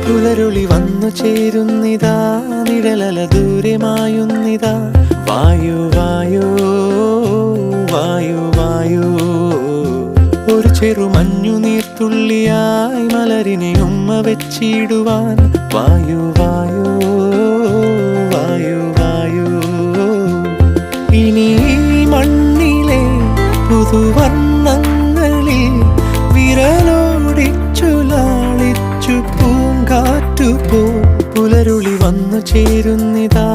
പുലരുളി വന്നു ചേരുന്നിതാ, നിഴലല ദൂരെ മായുന്നിതാ. വായു വായു വായു വായു, ഒരു ചെറു മഞ്ഞു നീർത്തുള്ളിയായി മലരിനെ ഉമ്മ വെച്ചിടുവാൻ. വായു വായു വായു വായു, ഇനി മണ്ണിലെ പുതുവർണ്ണങ്ങളിൽ വിരലോടിച്ചു ലാളിച്ചു പൂങ്കാറ്റുപോ. പുലരുളി വന്നു ചേരുന്നിതാ,